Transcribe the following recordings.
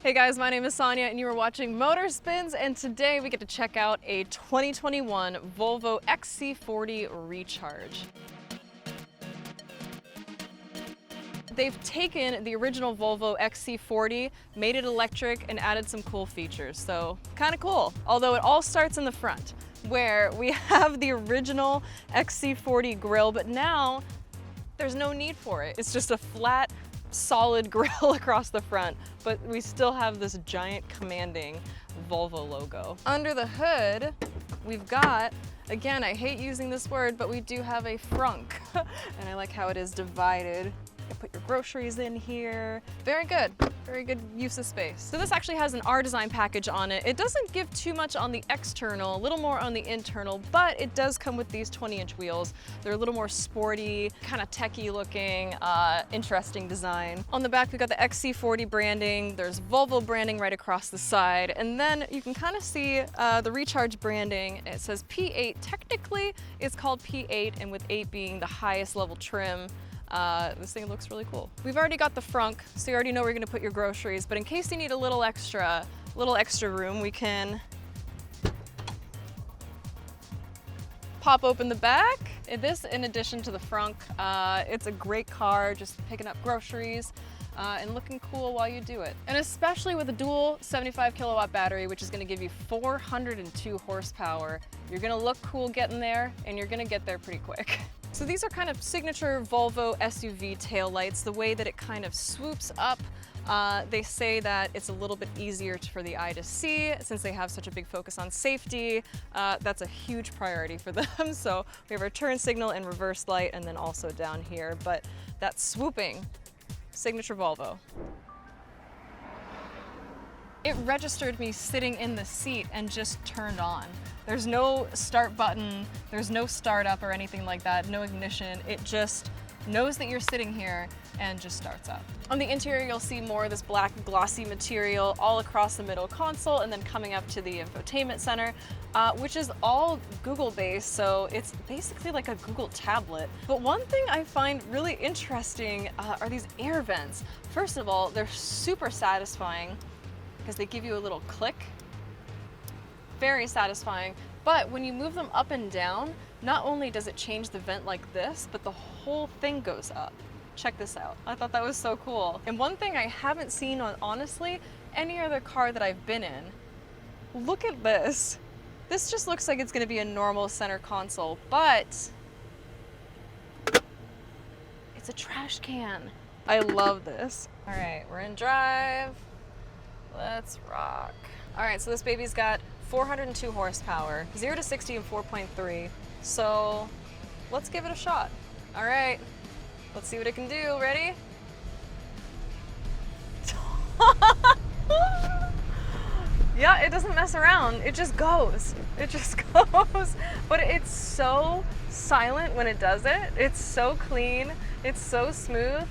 Hey guys, my name is Sonja and you are watching Motor Spins, and today we get to check out a 2021 Volvo XC40 Recharge. They've taken the original Volvo XC40, made it electric, and added some cool features, so kind of cool. Although it all starts in the front, where we have the original XC40 grille, but now there's no need for it. It's just a flat, solid grille across the front, but we still have this giant commanding Volvo logo. Under the hood, we've got, again, I hate using this word, but we do have a frunk. And I like how it is divided. You put your groceries in here. Very good use of space. So this actually has an R design package on it. It doesn't give too much on the external, a little more on the internal, but it does come with these 20-inch wheels. They're a little more sporty, kind of techy looking, interesting design. On the back, we've got the XC40 branding. There's Volvo branding right across the side. And then you can kind of see the Recharge branding. It says P8. Technically, it's called P8, and with 8 being the highest level trim, this thing looks really cool. We've already got the frunk, so you already know where you're gonna put your groceries, but in case you need a little extra room, we can pop open the back. This, in addition to the frunk, it's a great car, just picking up groceries and looking cool while you do it. And especially with a dual 75 kilowatt battery, which is gonna give you 402 horsepower, you're gonna look cool getting there, and you're gonna get there pretty quick. So these are kind of signature Volvo SUV taillights, the way that it kind of swoops up. They say that it's a little bit easier for the eye to see since they have such a big focus on safety. That's a huge priority for them. So we have our turn signal and reverse light, and then also down here, but that's swooping, signature Volvo. It registered me sitting in the seat and just turned on. There's no start button, there's no startup or anything like that, no ignition. It just knows that you're sitting here and just starts up. On the interior, you'll see more of this black glossy material all across the middle console, and then coming up to the infotainment center, which is all Google-based, so it's basically like a Google tablet. But one thing I find really interesting are these air vents. First of all, they're super satisfying because they give you a little click. Very satisfying, but when you move them up and down, not only does it change the vent like this, but the whole thing goes up. Check this out. I thought that was so cool. And one thing I haven't seen on, honestly, any other car that I've been in, look at this. This just looks like it's gonna be a normal center console, but it's a trash can. I love this. All right, we're in drive. Let's rock. All right, so this baby's got 402 horsepower, 0 to 60 in 4.3. So let's give it a shot. All right, let's see what it can do. Ready? Yeah, it doesn't mess around. It just goes. It just goes. But it's so silent when it does it. It's so clean. It's so smooth.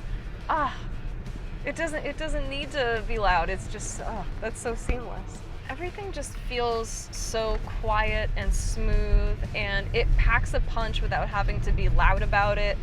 It doesn't need to be loud. It's just, that's so seamless. Everything just feels so quiet and smooth, and it packs a punch without having to be loud about it.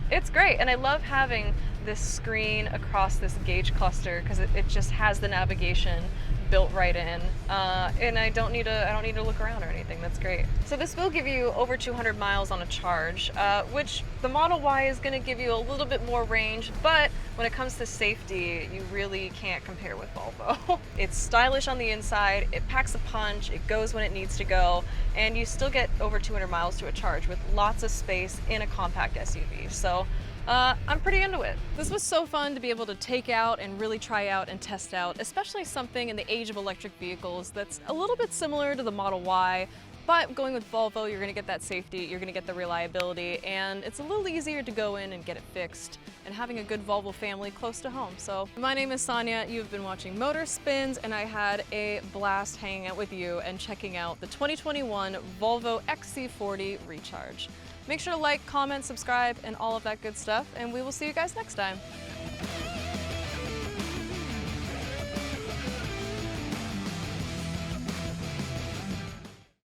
It's great, and I love having this screen across this gauge cluster because it just has the navigation built right in, and I don't need to look around or anything. That's great. So this will give you over 200 miles on a charge, which the Model Y is going to give you a little bit more range, but when it comes to safety, you really can't compare with Volvo. It's stylish on the inside, it packs a punch, it goes when it needs to go, and you still get over 200 miles to a charge with lots of space in a compact SUV. So I'm pretty into it. This was so fun to be able to take out and really try out and test out, especially something in the age of electric vehicles that's a little bit similar to the Model Y, but going with Volvo, you're gonna get that safety, you're gonna get the reliability, and it's a little easier to go in and get it fixed, and having a good Volvo family close to home. So my name is Sonja, you've been watching Motor Spins, and I had a blast hanging out with you and checking out the 2021 Volvo XC40 Recharge. Make sure to like, comment, subscribe, and all of that good stuff, and we will see you guys next time.